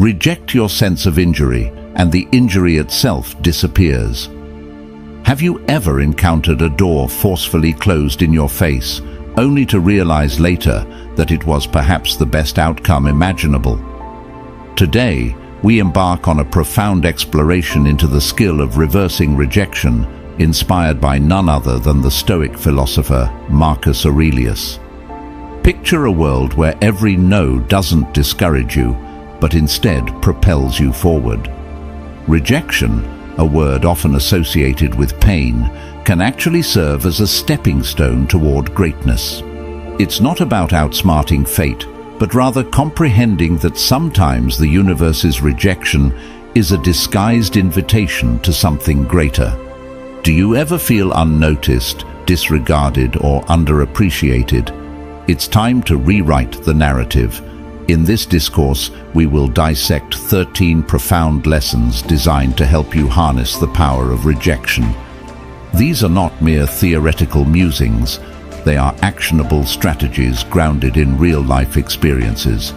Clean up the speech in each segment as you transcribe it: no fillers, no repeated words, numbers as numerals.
Reject your sense of injury, and the injury itself disappears. Have you ever encountered a door forcefully closed in your face, only to realize later that it was perhaps the best outcome imaginable? Today, we embark on a profound exploration into the skill of reversing rejection, inspired by none other than the Stoic philosopher Marcus Aurelius. Picture a world where every no doesn't discourage you, but instead propels you forward. Rejection, a word often associated with pain, can actually serve as a stepping stone toward greatness. It's not about outsmarting fate, but rather comprehending that sometimes the universe's rejection is a disguised invitation to something greater. Do you ever feel unnoticed, disregarded, or underappreciated? It's time to rewrite the narrative. In this discourse, we will dissect 13 profound lessons designed to help you harness the power of rejection. These are not mere theoretical musings. They are actionable strategies grounded in real-life experiences.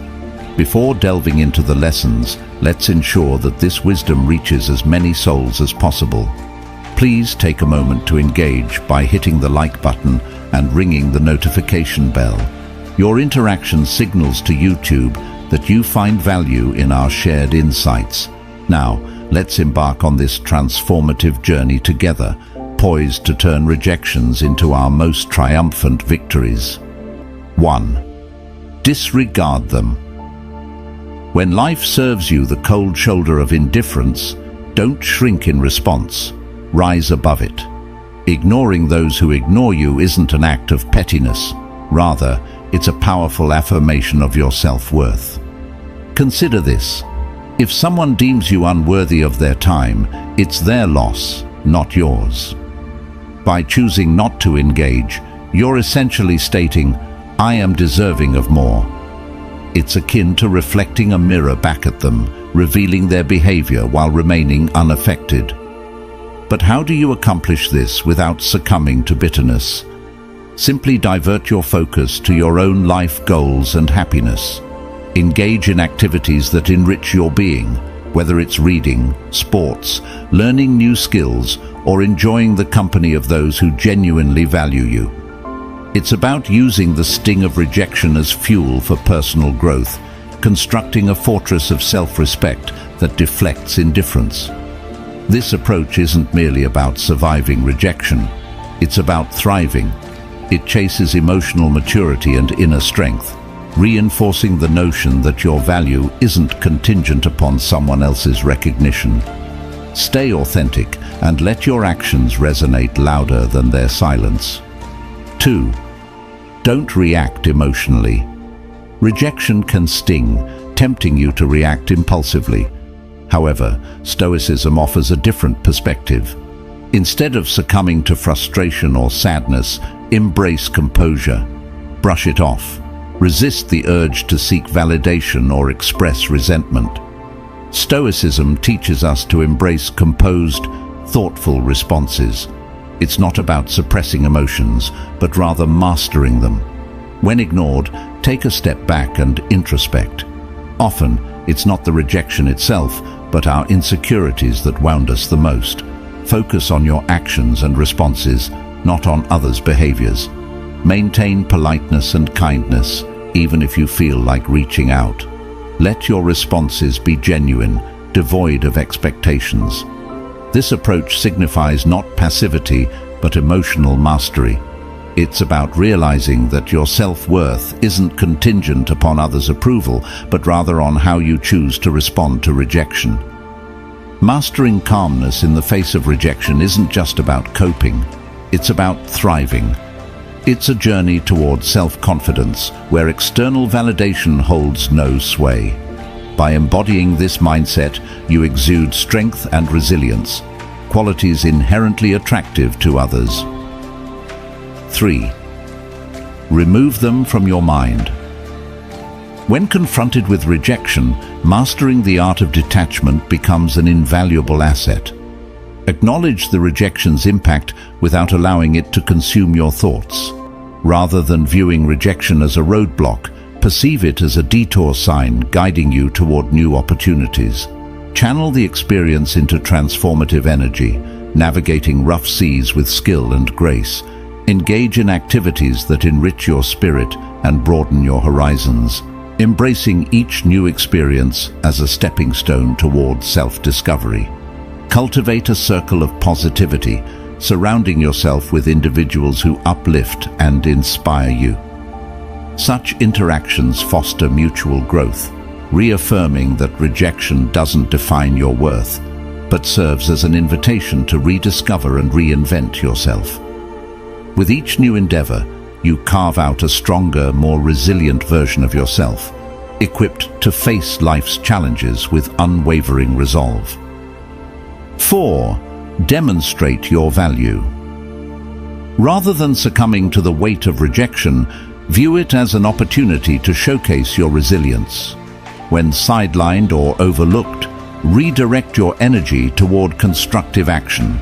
Before delving into the lessons, let's ensure that this wisdom reaches as many souls as possible. Please take a moment to engage by hitting the like button and ringing the notification bell. Your interaction signals to YouTube that you find value in our shared insights. Now, let's embark on this transformative journey together, poised to turn rejections into our most triumphant victories. 1. Disregard them. When life serves you the cold shoulder of indifference, don't shrink in response. Rise above it. Ignoring those who ignore you isn't an act of pettiness. Rather, it's a powerful affirmation of your self-worth. Consider this. If someone deems you unworthy of their time, it's their loss, not yours. By choosing not to engage, you're essentially stating, "I am deserving of more." It's akin to reflecting a mirror back at them, revealing their behavior while remaining unaffected. But how do you accomplish this without succumbing to bitterness? Simply divert your focus to your own life goals and happiness. Engage in activities that enrich your being, whether it's reading, sports, learning new skills, or enjoying the company of those who genuinely value you. It's about using the sting of rejection as fuel for personal growth, constructing a fortress of self-respect that deflects indifference. This approach isn't merely about surviving rejection, it's about thriving. It chases emotional maturity and inner strength, reinforcing the notion that your value isn't contingent upon someone else's recognition. Stay authentic and let your actions resonate louder than their silence. 2. Don't react emotionally. Rejection can sting, tempting you to react impulsively. However, Stoicism offers a different perspective. Instead of succumbing to frustration or sadness, embrace composure. Brush it off. Resist the urge to seek validation or express resentment. Stoicism teaches us to embrace composed, thoughtful responses. It's not about suppressing emotions, but rather mastering them. When ignored, take a step back and introspect. Often, it's not the rejection itself, but our insecurities that wound us the most. Focus on your actions and responses, not on others' behaviors. Maintain politeness and kindness, even if you feel like reaching out. Let your responses be genuine, devoid of expectations. This approach signifies not passivity, but emotional mastery. It's about realizing that your self-worth isn't contingent upon others' approval, but rather on how you choose to respond to rejection. Mastering calmness in the face of rejection isn't just about coping, it's about thriving. It's a journey towards self-confidence, where external validation holds no sway. By embodying this mindset, you exude strength and resilience, qualities inherently attractive to others. 3. Remove them from your mind. When confronted with rejection, mastering the art of detachment becomes an invaluable asset. Acknowledge the rejection's impact without allowing it to consume your thoughts. Rather than viewing rejection as a roadblock, Perceive it as a detour sign guiding you toward new opportunities. Channel the experience into transformative energy, navigating rough seas with skill and grace. Engage in activities that enrich your spirit and broaden your horizons, embracing each new experience as a stepping stone toward self-discovery. Cultivate a circle of positivity, surrounding yourself with individuals who uplift and inspire you. Such interactions foster mutual growth, reaffirming that rejection doesn't define your worth, but serves as an invitation to rediscover and reinvent yourself. With each new endeavor, you carve out a stronger, more resilient version of yourself, equipped to face life's challenges with unwavering resolve. 4. Demonstrate your value. Rather than succumbing to the weight of rejection, view it as an opportunity to showcase your resilience. When sidelined or overlooked, redirect your energy toward constructive action.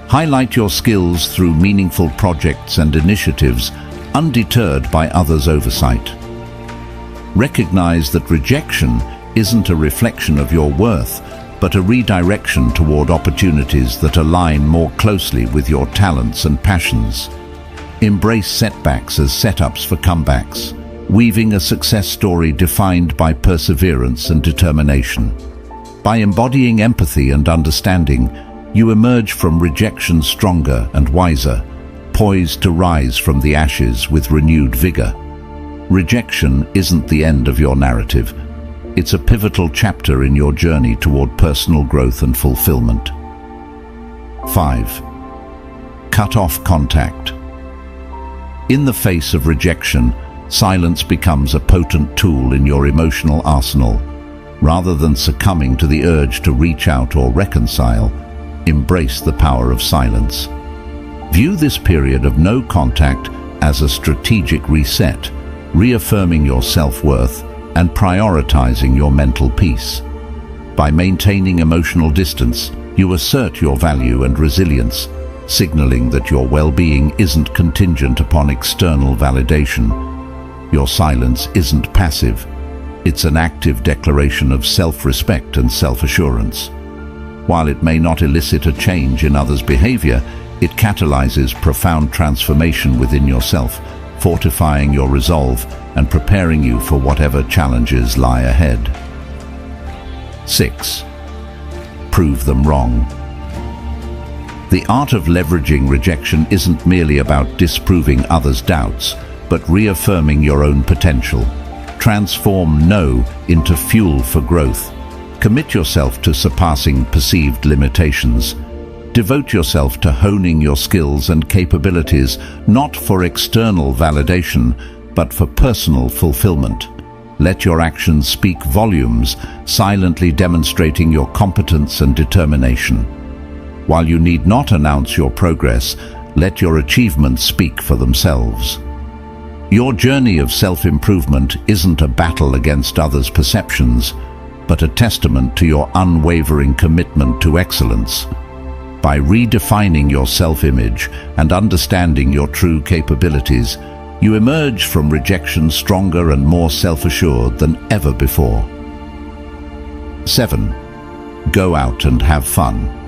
Highlight your skills through meaningful projects and initiatives, undeterred by others' oversight. Recognize that rejection isn't a reflection of your worth, but a redirection toward opportunities that align more closely with your talents and passions. Embrace setbacks as setups for comebacks, weaving a success story defined by perseverance and determination. By embodying empathy and understanding, you emerge from rejection stronger and wiser, poised to rise from the ashes with renewed vigor. Rejection isn't the end of your narrative. It's a pivotal chapter in your journey toward personal growth and fulfillment. 5. Cut off contact. In the face of rejection, silence becomes a potent tool in your emotional arsenal. Rather than succumbing to the urge to reach out or reconcile, embrace the power of silence. View this period of no contact as a strategic reset, reaffirming your self-worth and prioritizing your mental peace. By maintaining emotional distance, you assert your value and resilience, signaling that your well-being isn't contingent upon external validation. Your silence isn't passive. It's an active declaration of self-respect and self-assurance. While it may not elicit a change in others' behavior, it catalyzes profound transformation within yourself, fortifying your resolve and preparing you for whatever challenges lie ahead. 6. Prove them wrong. The art of leveraging rejection isn't merely about disproving others' doubts, but reaffirming your own potential. Transform no into fuel for growth. Commit yourself to surpassing perceived limitations. Devote yourself to honing your skills and capabilities, not for external validation, but for personal fulfillment. Let your actions speak volumes, silently demonstrating your competence and determination. While you need not announce your progress, let your achievements speak for themselves. Your journey of self-improvement isn't a battle against others' perceptions, but a testament to your unwavering commitment to excellence. By redefining your self-image and understanding your true capabilities, you emerge from rejection stronger and more self-assured than ever before. 7. Go out and have fun.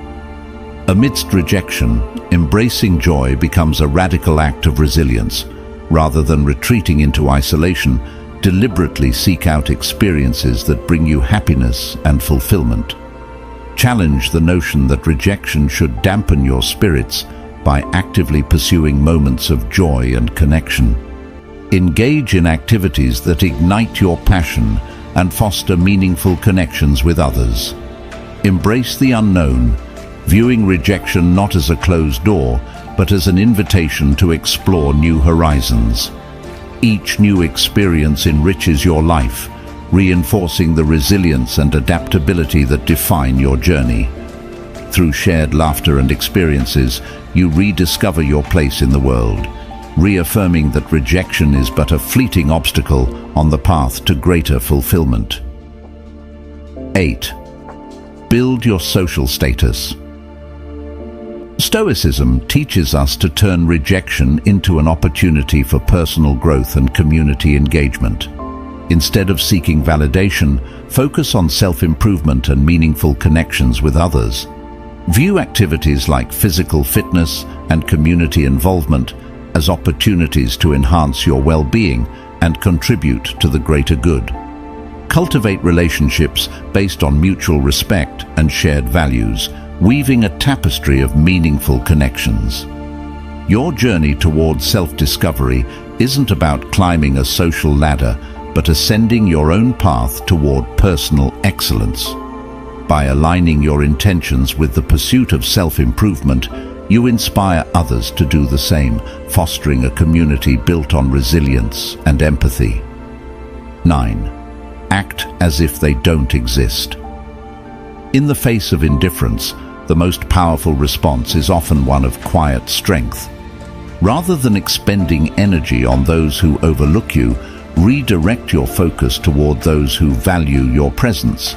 Amidst rejection, embracing joy becomes a radical act of resilience. Rather than retreating into isolation, deliberately seek out experiences that bring you happiness and fulfillment. Challenge the notion that rejection should dampen your spirits by actively pursuing moments of joy and connection. Engage in activities that ignite your passion and foster meaningful connections with others. Embrace the unknown, viewing rejection not as a closed door, but as an invitation to explore new horizons. Each new experience enriches your life, reinforcing the resilience and adaptability that define your journey. Through shared laughter and experiences, you rediscover your place in the world, reaffirming that rejection is but a fleeting obstacle on the path to greater fulfillment. 8. Build your social status. Stoicism teaches us to turn rejection into an opportunity for personal growth and community engagement. Instead of seeking validation, focus on self-improvement and meaningful connections with others. View activities like physical fitness and community involvement as opportunities to enhance your well-being and contribute to the greater good. Cultivate relationships based on mutual respect and shared values, weaving a tapestry of meaningful connections. Your journey towards self-discovery isn't about climbing a social ladder, but ascending your own path toward personal excellence. By aligning your intentions with the pursuit of self-improvement, you inspire others to do the same, fostering a community built on resilience and empathy. 9. Act as if they don't exist. In the face of indifference, the most powerful response is often one of quiet strength. Rather than expending energy on those who overlook you, redirect your focus toward those who value your presence.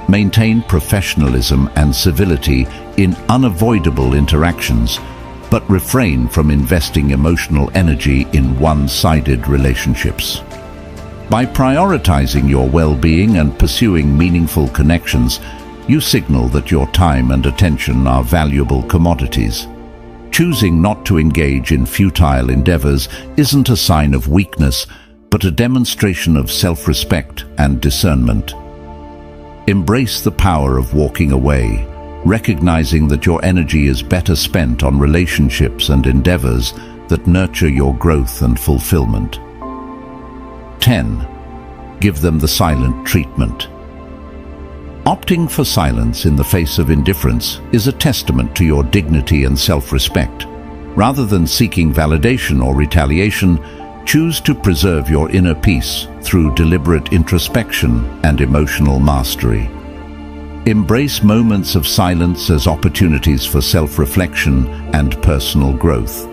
Maintain professionalism and civility in unavoidable interactions, but refrain from investing emotional energy in one-sided relationships. By prioritizing your well-being and pursuing meaningful connections, you signal that your time and attention are valuable commodities. Choosing not to engage in futile endeavors isn't a sign of weakness, but a demonstration of self-respect and discernment. Embrace the power of walking away, recognizing that your energy is better spent on relationships and endeavors that nurture your growth and fulfillment. 10. Give them the silent treatment. Opting for silence in the face of indifference is a testament to your dignity and self-respect. Rather than seeking validation or retaliation, choose to preserve your inner peace through deliberate introspection and emotional mastery. Embrace moments of silence as opportunities for self-reflection and personal growth.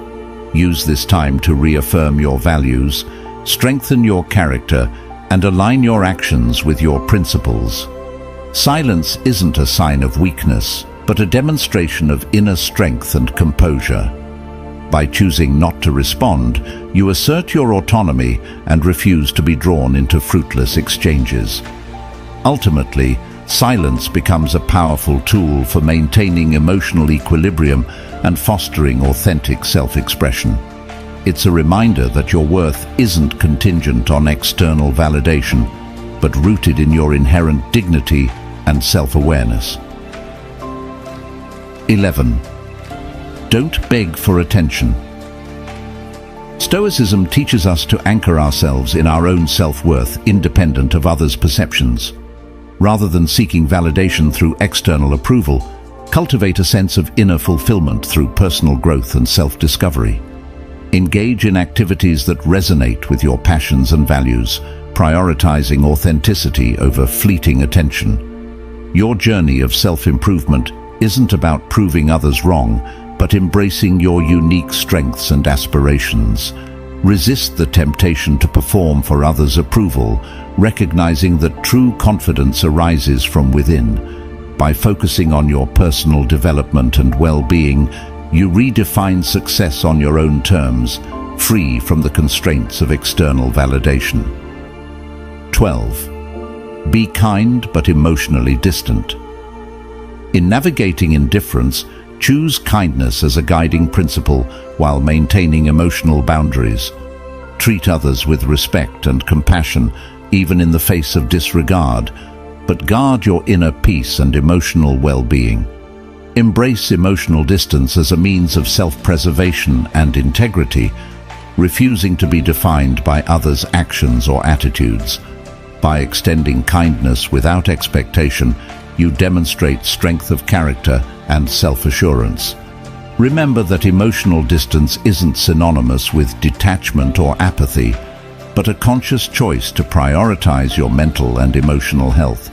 Use this time to reaffirm your values, strengthen your character, and align your actions with your principles. Silence isn't a sign of weakness, but a demonstration of inner strength and composure. By choosing not to respond, you assert your autonomy and refuse to be drawn into fruitless exchanges. Ultimately, silence becomes a powerful tool for maintaining emotional equilibrium and fostering authentic self-expression. It's a reminder that your worth isn't contingent on external validation, but rooted in your inherent dignity and self-awareness. 11. Don't beg for attention. Stoicism teaches us to anchor ourselves in our own self-worth independent of others' perceptions. Rather than seeking validation through external approval, cultivate a sense of inner fulfillment through personal growth and self-discovery. Engage in activities that resonate with your passions and values, prioritizing authenticity over fleeting attention. Your journey of self-improvement isn't about proving others wrong, but embracing your unique strengths and aspirations. Resist the temptation to perform for others' approval, recognizing that true confidence arises from within. By focusing on your personal development and well-being, you redefine success on your own terms, free from the constraints of external validation. 12. Be kind but emotionally distant. In navigating indifference, choose kindness as a guiding principle while maintaining emotional boundaries. Treat others with respect and compassion, even in the face of disregard, but guard your inner peace and emotional well-being. Embrace emotional distance as a means of self-preservation and integrity, refusing to be defined by others' actions or attitudes. By extending kindness without expectation, you demonstrate strength of character and self-assurance. Remember that emotional distance isn't synonymous with detachment or apathy, but a conscious choice to prioritize your mental and emotional health.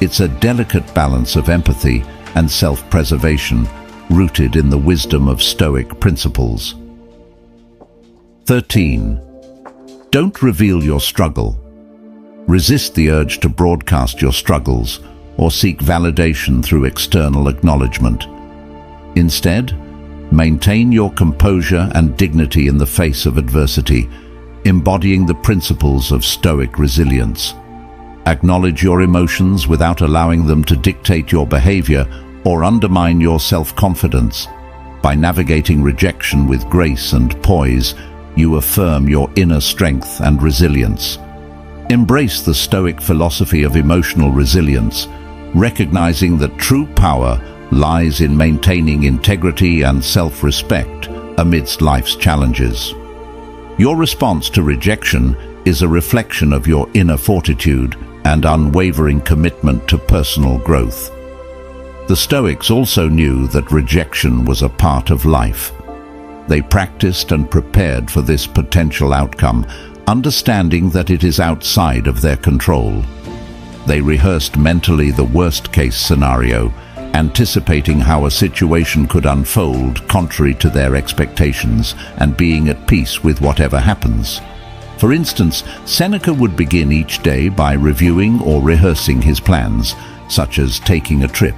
It's a delicate balance of empathy and self-preservation, rooted in the wisdom of Stoic principles. 13. Don't reveal your struggle. Resist the urge to broadcast your struggles or seek validation through external acknowledgement. Instead, maintain your composure and dignity in the face of adversity, embodying the principles of Stoic resilience. Acknowledge your emotions without allowing them to dictate your behavior or undermine your self-confidence. By navigating rejection with grace and poise, you affirm your inner strength and resilience. Embrace the Stoic philosophy of emotional resilience, recognizing that true power lies in maintaining integrity and self-respect amidst life's challenges. Your response to rejection is a reflection of your inner fortitude and unwavering commitment to personal growth. The Stoics also knew that rejection was a part of life. They practiced and prepared for this potential outcome, understanding that it is outside of their control. They rehearsed mentally the worst-case scenario, anticipating how a situation could unfold contrary to their expectations and being at peace with whatever happens. For instance, Seneca would begin each day by reviewing or rehearsing his plans, such as taking a trip,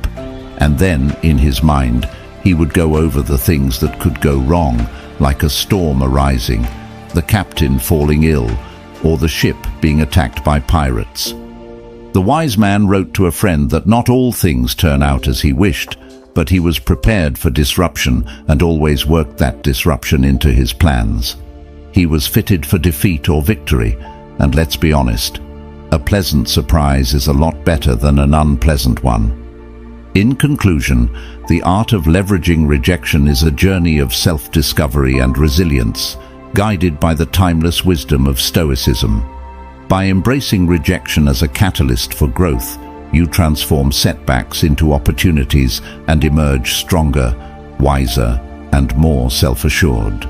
and then, in his mind, he would go over the things that could go wrong, like a storm arising, the captain falling ill, or the ship being attacked by pirates. The wise man wrote to a friend that not all things turn out as he wished, but he was prepared for disruption and always worked that disruption into his plans. He was fitted for defeat or victory, and let's be honest, a pleasant surprise is a lot better than an unpleasant one. In conclusion, the art of leveraging rejection is a journey of self-discovery and resilience, guided by the timeless wisdom of Stoicism. By embracing rejection as a catalyst for growth, you transform setbacks into opportunities and emerge stronger, wiser, and more self-assured.